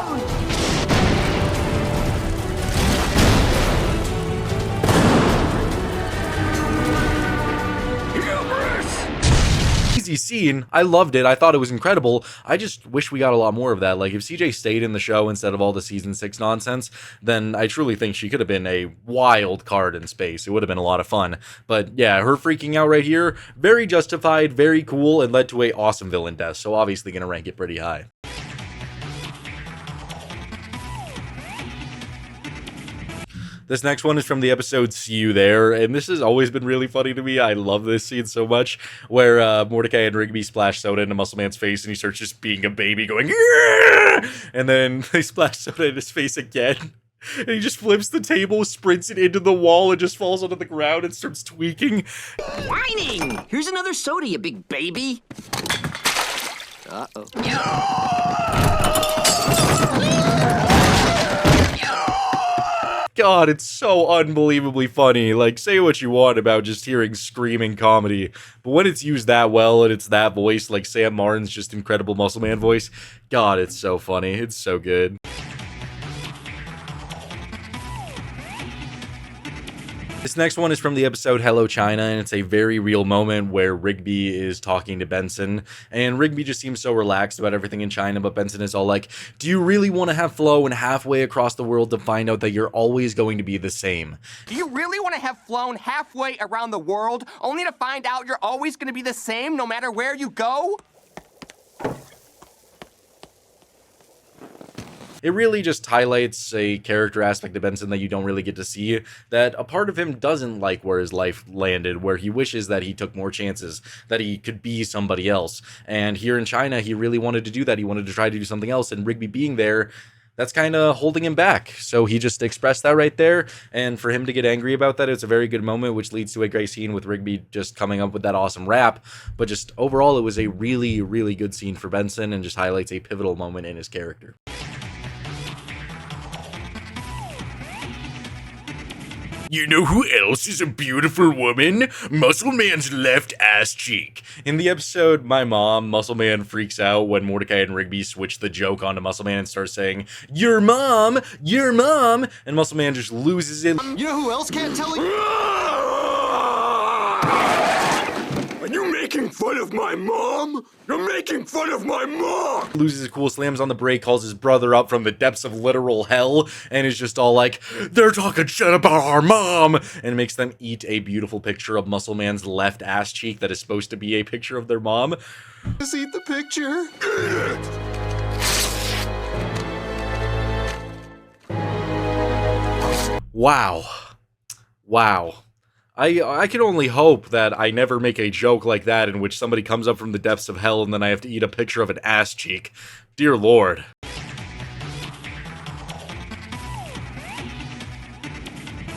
A: scene. I loved it. I thought it was incredible. I just wish we got a lot more of that. Like, if CJ stayed in the show instead of all the season 6 nonsense, then I truly think she could have been a wild card in space. It would have been a lot of fun. But yeah, her freaking out right here, very justified, very cool, and led to a awesome villain death. So obviously gonna rank it pretty high. This next one is from the episode See You There, and this has always been really funny to me. I love this scene so much, where Mordecai and Rigby splash soda into Muscle Man's face, and he starts just being a baby going, yeah! And then they splash soda in his face again, and he just flips the table, sprints it into the wall, and just falls onto the ground and starts tweaking.
B: Whining! Here's another soda, you big baby. Uh-oh.
A: God, it's so unbelievably funny. Like, say what you want about just hearing screaming comedy, but when it's used that well and it's that voice, like Sam Martin's just incredible Muscle Man voice, God, it's so funny. It's so good. This next one is from the episode Hello China, and it's a very real moment where Rigby is talking to Benson, and Rigby just seems so relaxed about everything in China, but Benson is all like, do you really want to have flown halfway across the world to find out that you're always going to be the same?
D: Do you really want to have flown halfway around the world only to find out you're always going to be the same no matter where you go?
A: It really just highlights a character aspect of Benson that you don't really get to see, that a part of him doesn't like where his life landed, where he wishes that he took more chances, that he could be somebody else. And here in China, he really wanted to do that. He wanted to try to do something else, and Rigby being there, that's kind of holding him back. So he just expressed that right there, and for him to get angry about that, it's a very good moment, which leads to a great scene with Rigby just coming up with that awesome rap. But just overall, it was a really, really good scene for Benson, and just highlights a pivotal moment in his character. You know who else is a beautiful woman? Muscle Man's left ass cheek. In the episode My Mom, Muscle Man freaks out when Mordecai and Rigby switch the joke onto Muscle Man and start saying, your mom, and Muscle Man just loses it.
C: You know who else can't tell it?
J: Are you making fun of my mom? You're making fun of my mom!
A: Loses his cool, slams on the brake, calls his brother up from the depths of literal hell, and is just all like, they're talking shit about our mom, and makes them eat a beautiful picture of Muscle Man's left ass cheek that is supposed to be a picture of their mom.
C: Just eat the picture.
A: Wow. I can only hope that I never make a joke like that in which somebody comes up from the depths of hell and then I have to eat a picture of an ass cheek. Dear Lord.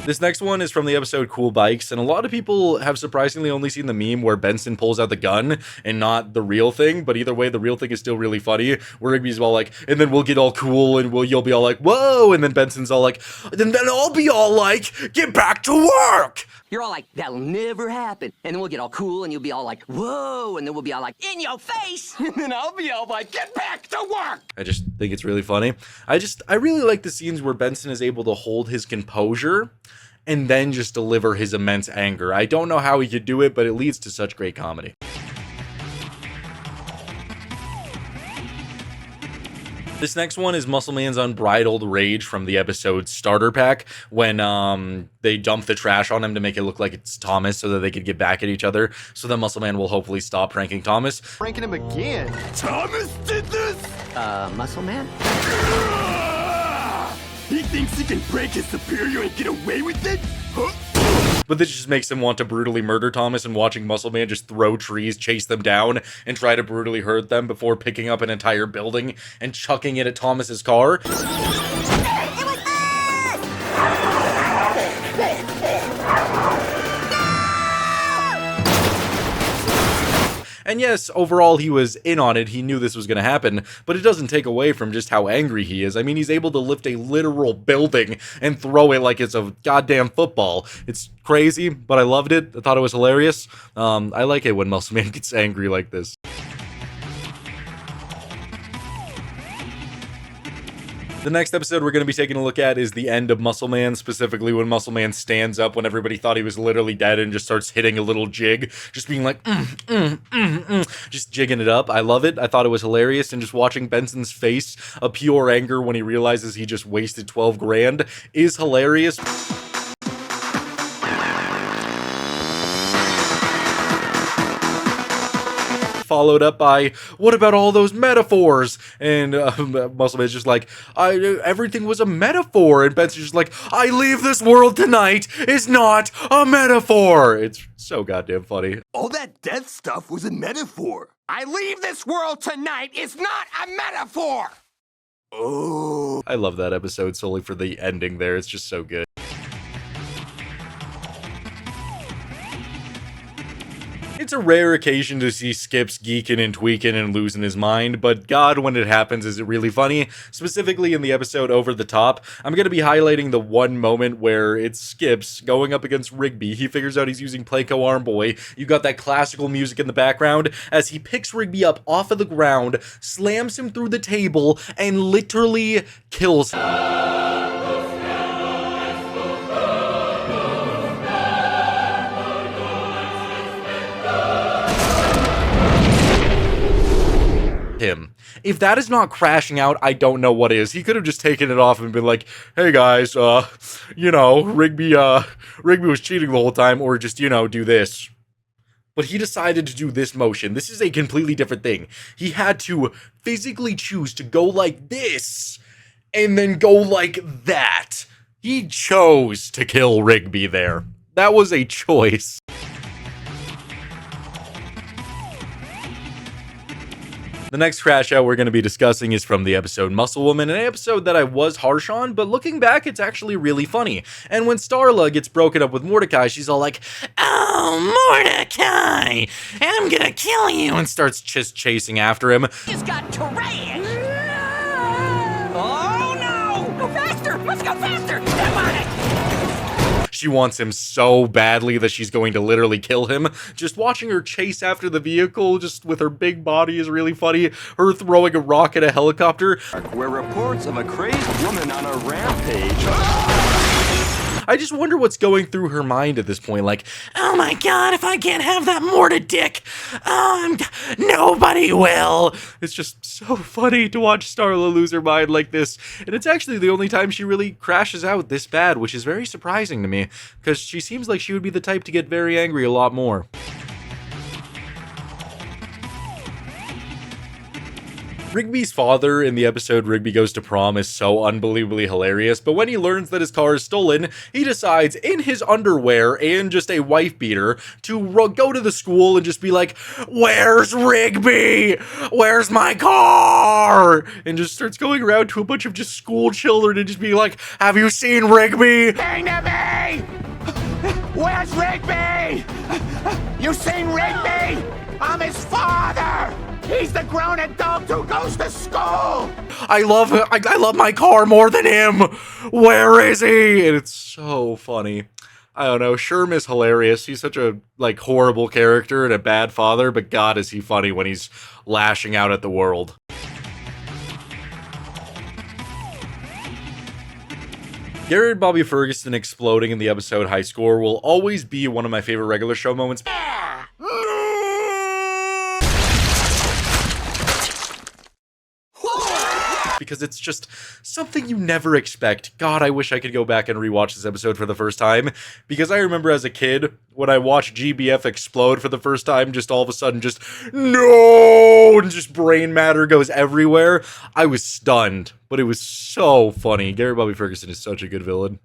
A: This next one is from the episode Cool Bikes, and a lot of people have surprisingly only seen the meme where Benson pulls out the gun and not the real thing, but either way, the real thing is still really funny, where Rigby's all like, and then we'll get all cool, and you'll be all like, whoa, and then Benson's all like, then I'll be all like, get back to work!
B: You're all like, that'll never happen. And then we'll get all cool, and you'll be all like, whoa, and then we'll be all like, in your face!
D: And then I'll be all like, get back to work!
A: I just think it's really funny. I really like the scenes where Benson is able to hold his composure and then just deliver his immense anger. I don't know how he could do it, but it leads to such great comedy. This next one is Muscle Man's unbridled rage from the episode Starter Pack, when they dump the trash on him to make it look like it's Thomas so that they could get back at each other, so that Muscle Man will hopefully stop pranking Thomas.
C: Pranking him again.
J: Thomas did this?
B: Muscle Man?
J: He thinks he can break his superior and get away with it? Huh?
A: But this just makes him want to brutally murder Thomas, and watching Muscle Man just throw trees, chase them down, and try to brutally hurt them before picking up an entire building and chucking it at Thomas's car. And yes, overall he was in on it, he knew this was going to happen, but it doesn't take away from just how angry he is. I mean, he's able to lift a literal building and throw it like it's a goddamn football. It's crazy, but I loved it. I thought it was hilarious. I like it when Muscle Man gets angry like this. The next episode we're going to be taking a look at is the end of Muscle Man, specifically when Muscle Man stands up when everybody thought he was literally dead and just starts hitting a little jig, just being like, just jigging it up. I love it. I thought it was hilarious, and just watching Benson's face of pure anger when he realizes he just wasted 12 grand is hilarious. followed up by, what about all those metaphors? And Muscleman's just like, everything was a metaphor. And Benson's just like, I leave this world tonight is not a metaphor. It's so goddamn funny.
J: All that death stuff was a metaphor.
D: I leave this world tonight is not a metaphor!
J: Oh.
A: I love that episode solely for the ending there. It's just so good. It's a rare occasion to see Skips geeking and tweaking and losing his mind, but God, when it happens, is it really funny? Specifically in the episode Over the Top, I'm going to be highlighting the one moment where it's Skips going up against Rigby. He figures out he's using Playco Arm Boy. You got that classical music in the background as he picks Rigby up off of the ground, slams him through the table, and literally kills him. If that is not crashing out, I don't know what is. He could have just taken it off and been like, hey guys, you know, Rigby was cheating the whole time, or just, you know, do this. But he decided to do this motion. This is a completely different thing. He had to physically choose to go like this, and then go like that. He chose to kill Rigby there. That was a choice. The next crash out we're going to be discussing is from the episode Muscle Woman, an episode that I was harsh on, but looking back, it's actually really funny. And when Starla gets broken up with Mordecai, she's all like, oh, Mordecai, I'm gonna kill you, and starts just chasing after him.
E: He's got Tourette's! Oh no! Go faster! Let's go faster! Step on it!
A: She wants him so badly that she's going to literally kill him. Just watching her chase after the vehicle, just with her big body, is really funny. Her throwing a rock at a helicopter.
J: Where reports of a crazed woman on a rampage.
A: I just wonder what's going through her mind at this point. Like, oh my god, if I can't have that Morta dick, nobody will. It's just so funny to watch Starla lose her mind like this. And it's actually the only time she really crashes out this bad, which is very surprising to me, because she seems like she would be the type to get very angry a lot more. Rigby's father in the episode Rigby Goes to Prom is so unbelievably hilarious, but when he learns that his car is stolen, he decides in his underwear and just a wife beater to go to the school and just be like, where's Rigby? Where's my car? And just starts going around to a bunch of just school children and just be like, have you seen Rigby?
D: Bring to me! Where's Rigby? You seen Rigby? I'm his father! He's the grown adult who goes to school!
A: I love him. I love my car more than him. Where is he? And it's so funny. I don't know. Sherm is hilarious. He's such a horrible character and a bad father, but God is he funny when he's lashing out at the world. Gary and Bobby Ferguson exploding in the episode High Score will always be one of my favorite regular show moments. Because it's just something you never expect. God, I wish I could go back and rewatch this episode for the first time, because I remember as a kid, when I watched GBF explode for the first time, just all of a sudden just, no, and just brain matter goes everywhere. I was stunned, but it was so funny. Gary Bobby Ferguson is such a good villain.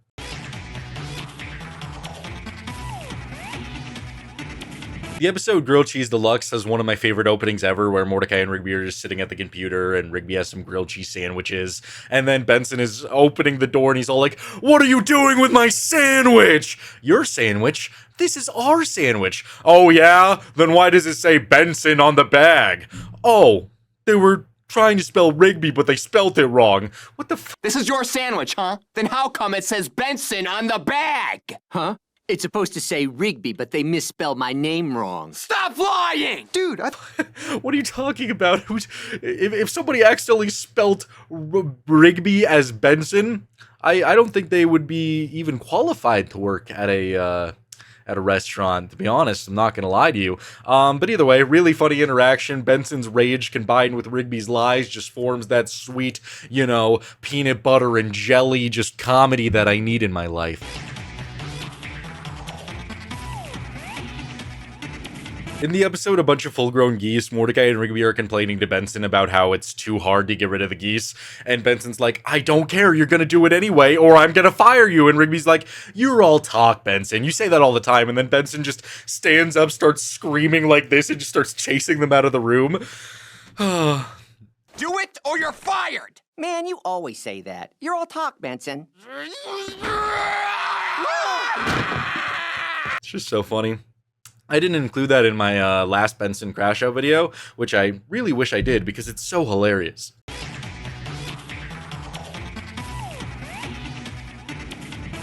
A: The episode Grilled Cheese Deluxe has one of my favorite openings ever, where Mordecai and Rigby are just sitting at the computer and Rigby has some grilled cheese sandwiches, and then Benson is opening the door and he's all like, what are you doing with my sandwich? Your sandwich? This is our sandwich. Oh yeah? Then why does it say Benson on the bag? Oh, they were trying to spell Rigby, but they spelt it wrong. What the f-
D: This is your sandwich, huh? Then how come it says Benson on the bag?
B: Huh? It's supposed to say Rigby, but they misspelled my name wrong.
D: Stop lying!
C: Dude,
A: what are you talking about? If somebody accidentally spelt Rigby as Benson, I don't think they would be even qualified to work at a restaurant, to be honest. I'm not gonna lie to you. But either way, really funny interaction. Benson's rage combined with Rigby's lies just forms that sweet, you know, peanut butter and jelly just comedy that I need in my life. In the episode, a bunch of full-grown geese, Mordecai and Rigby are complaining to Benson about how it's too hard to get rid of the geese, and Benson's like, I don't care, you're gonna do it anyway, or I'm gonna fire you, and Rigby's like, you're all talk, Benson, you say that all the time, and then Benson just stands up, starts screaming like this, and just starts chasing them out of the room.
D: Do it or you're fired!
B: Man, you always say that. You're all talk, Benson.
A: It's just so funny. I didn't include that in my last Benson Crashout video, which I really wish I did because it's so hilarious.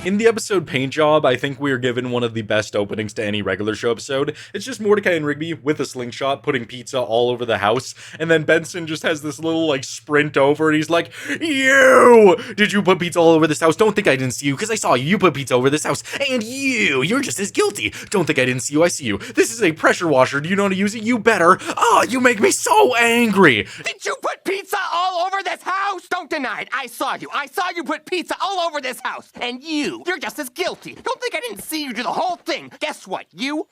A: In the episode Paint Job, I think we are given one of the best openings to any regular show episode. It's just Mordecai and Rigby with a slingshot putting pizza all over the house, and then Benson just has this little, like, sprint over, and he's like, you! Did you put pizza all over this house? Don't think I didn't see you, because I saw you. You put pizza over this house. And you're just as guilty. Don't think I didn't see you. I see you. This is a pressure washer. Do you know how to use it? You better. Oh, you make me so angry.
D: Did you put pizza all over this house? Don't deny it. I saw you. I saw you put pizza all over this house. And you're just as guilty. Don't think I didn't see you do the whole thing. Guess what?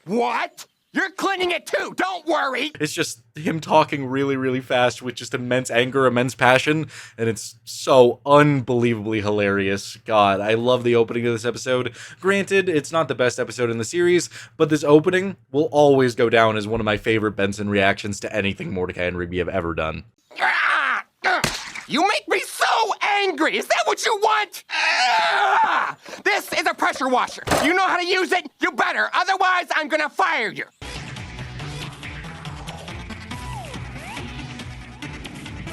D: What? You're cleaning it too. Don't worry.
A: It's just him talking really, really fast with just immense anger, immense passion, and it's so unbelievably hilarious. God, I love the opening of this episode. Granted, it's not the best episode in the series, but this opening will always go down as one of my favorite Benson reactions to anything Mordecai and Rigby have ever done.
D: You make me so angry! Is that what you want? This is a pressure washer. You know how to use it? You better. Otherwise, I'm gonna fire you.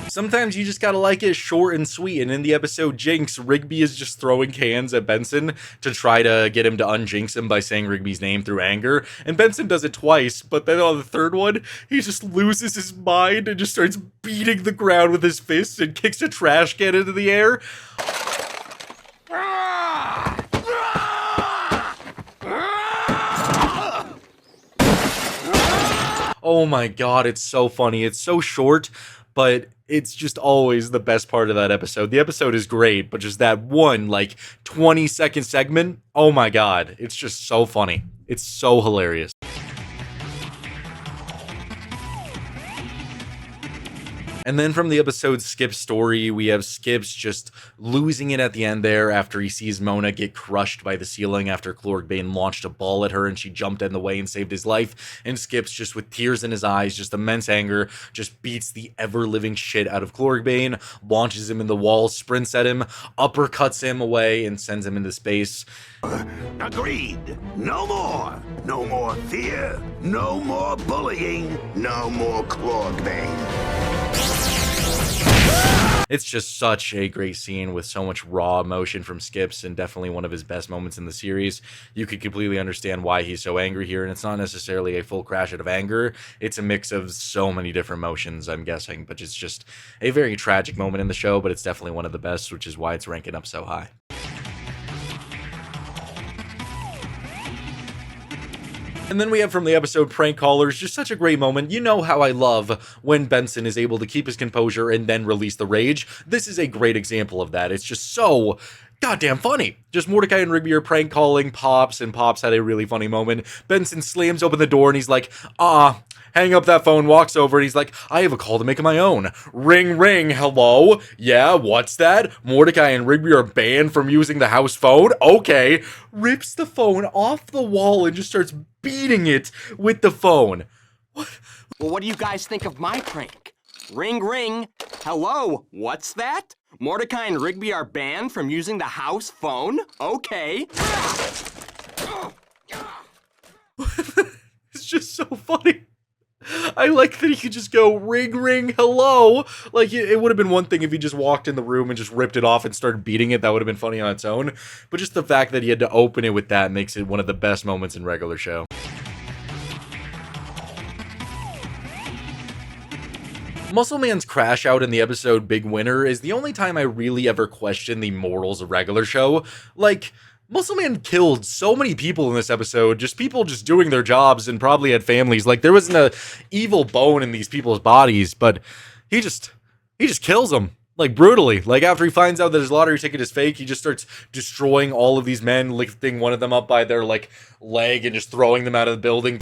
A: Sometimes you just gotta like it short and sweet, and in the episode Jinx, Rigby is just throwing cans at Benson to try to get him to unjinx him by saying Rigby's name through anger, and Benson does it twice, but then on the third one, he just loses his mind and just starts beating the ground with his fists and kicks a trash can into the air. Oh my god, it's so funny. It's so short, but it's just always the best part of that episode. The episode is great, but just that one, like, 20-second segment, oh my god, it's just so funny. It's so hilarious. And then from the episode Skip's story, we have Skips just losing it at the end there after he sees Mona get crushed by the ceiling after Chloribane launched a ball at her and she jumped in the way and saved his life. And Skips, just with tears in his eyes, just immense anger, just beats the ever-living shit out of Chloribane, launches him in the wall, sprints at him, uppercuts him away, and sends him into space.
J: Agreed. No more. No more fear. No more bullying. No more Chloribane.
A: It's just such a great scene with so much raw emotion from Skips, and definitely one of his best moments in the series. You could completely understand why he's so angry here, and it's not necessarily a full crash out of anger. It's a mix of so many different emotions, I'm guessing, but it's just a very tragic moment in the show, but it's definitely one of the best, which is why it's ranking up so high. And then we have from the episode Prank Callers, just such a great moment. You know how I love when Benson is able to keep his composure and then release the rage. This is a great example of that. It's just so goddamn funny. Just Mordecai and Rigby are prank calling Pops, and Pops had a really funny moment. Benson slams open the door and he's like, hang up that phone, walks over, and he's like, I have a call to make of my own. Ring, ring, hello? Yeah, what's that? Mordecai and Rigby are banned from using the house phone? Okay. Rips the phone off the wall and just starts beating it with the phone.
D: Well, what do you guys think of my prank? Ring, ring. Hello, what's that? Mordecai and Rigby are banned from using the house phone? Okay.
A: It's just so funny. I like that he could just go, ring, ring, hello. Like, it would have been one thing if he just walked in the room and just ripped it off and started beating it. That would have been funny on its own. But just the fact that he had to open it with that makes it one of the best moments in regular show. Muscle Man's crash out in the episode Big Winner is the only time I really ever question the morals of regular show. Like, Muscle Man killed so many people in this episode, just people just doing their jobs and probably had families. Like, there wasn't a evil bone in these people's bodies, but he just kills them, like, brutally. Like, after he finds out that his lottery ticket is fake, he just starts destroying all of these men, lifting one of them up by their, like, leg and just throwing them out of the building.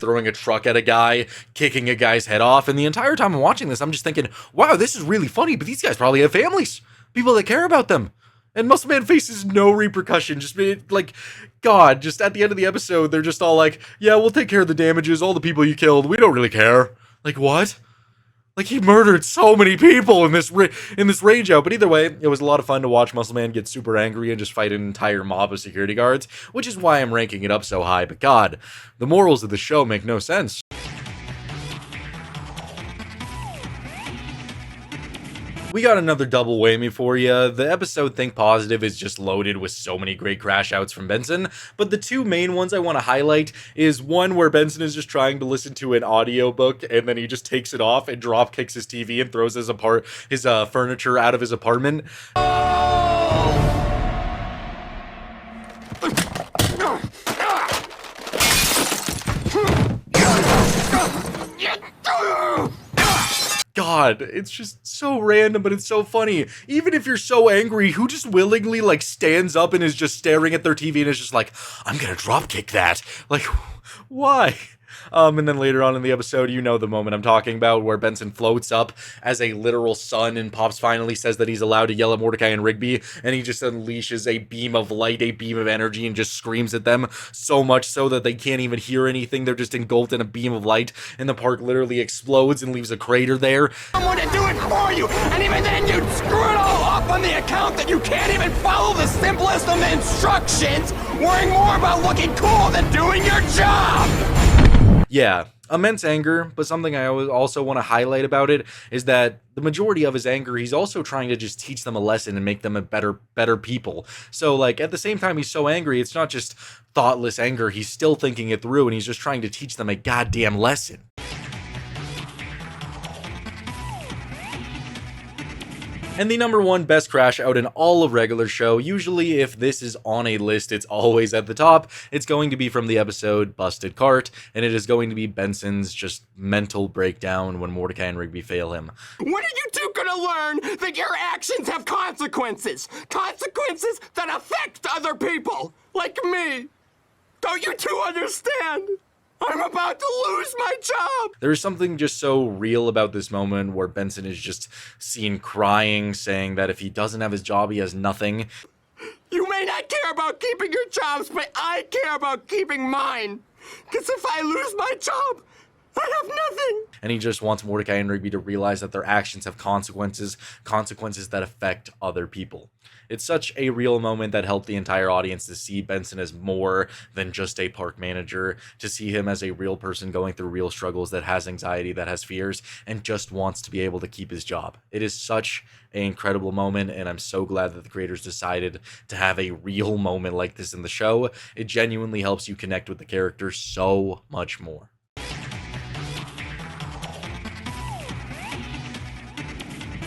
A: throwing a truck at a guy, kicking a guy's head off. And the entire time I'm watching this, I'm just thinking, wow, this is really funny, but these guys probably have families, people that care about them. And Muscle Man faces no repercussion. Just like, God, just at the end of the episode, they're just all like, yeah, we'll take care of the damages, all the people you killed. We don't really care. Like, what? Like, he murdered so many people in this rage out. But either way, it was a lot of fun to watch Muscle Man get super angry and just fight an entire mob of security guards, which is why I'm ranking it up so high. But God, the morals of the show make no sense. We got another double whammy for you. The episode Think Positive is just loaded with so many great crash outs from Benson, but the two main ones I want to highlight is one where Benson is just trying to listen to an audiobook and then he just takes it off and drop kicks his TV and throws his furniture out of his apartment. God, it's just so random, but it's so funny. Even if you're so angry, who just willingly, like, stands up and is just staring at their TV and is just like, I'm gonna dropkick that. Like, why? And then later on in the episode, you know the moment I'm talking about, where Benson floats up as a literal sun, and Pops finally says that he's allowed to yell at Mordecai and Rigby, and he just unleashes a beam of light, a beam of energy, and just screams at them, so much so that they can't even hear anything. They're just engulfed in a beam of light, and the park literally explodes and leaves a crater there.
J: Someone to do it for you, and even then you'd screw it all up on the account that you can't even follow the simplest of the instructions, worrying more about looking cool than doing your job!
A: Yeah, immense anger, but something I also want to highlight about it is that the majority of his anger, he's also trying to just teach them a lesson and make them a better people. So, like, at the same time he's so angry, it's not just thoughtless anger, he's still thinking it through, and he's just trying to teach them a goddamn lesson. And the number one best crash out in all of regular show, usually if this is on a list, it's always at the top. It's going to be from the episode Busted Cart, and it is going to be Benson's just mental breakdown when Mordecai and Rigby fail him.
J: When are you two gonna learn that your actions have consequences? Consequences that affect other people, like me. Don't you two understand? I'm about to lose my job!
A: There's something just so real about this moment where Benson is just seen crying, saying that if he doesn't have his job, he has nothing.
J: You may not care about keeping your jobs, but I care about keeping mine. Because if I lose my job, I have nothing.
A: And he just wants Mordecai and Rigby to realize that their actions have consequences that affect other people. It's such a real moment that helped the entire audience to see Benson as more than just a park manager, to see him as a real person going through real struggles, that has anxiety, that has fears, and just wants to be able to keep his job. It is such an incredible moment, and I'm so glad that the creators decided to have a real moment like this in the show. It genuinely helps you connect with the character so much more.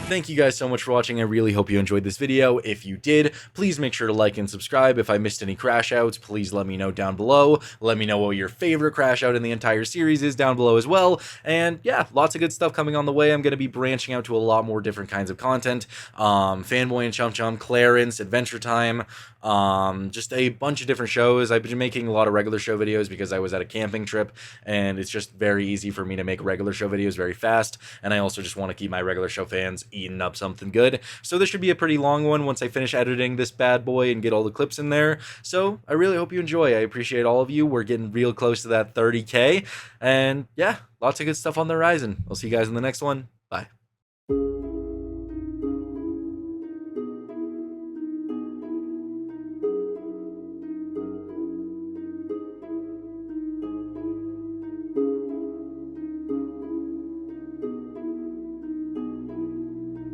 A: Thank you guys so much for watching. I really hope you enjoyed this video. If you did, please make sure to like and subscribe. If I missed any crash outs, please let me know down below. Let me know what your favorite crash out in the entire series is down below as well. And yeah, lots of good stuff coming on the way. I'm going to be branching out to a lot more different kinds of content. Fanboy and Chum Chum, Clarence, Adventure Time, just a bunch of different shows. I've been making a lot of regular show videos because I was at a camping trip, and it's just very easy for me to make regular show videos very fast. And I also just want to keep my regular show fans eating up something good. So this should be a pretty long one once I finish editing this bad boy and get all the clips in there. So I really hope you enjoy. I appreciate all of you. We're getting real close to that 30K. And yeah, lots of good stuff on the horizon. I'll see you guys in the next one. Bye.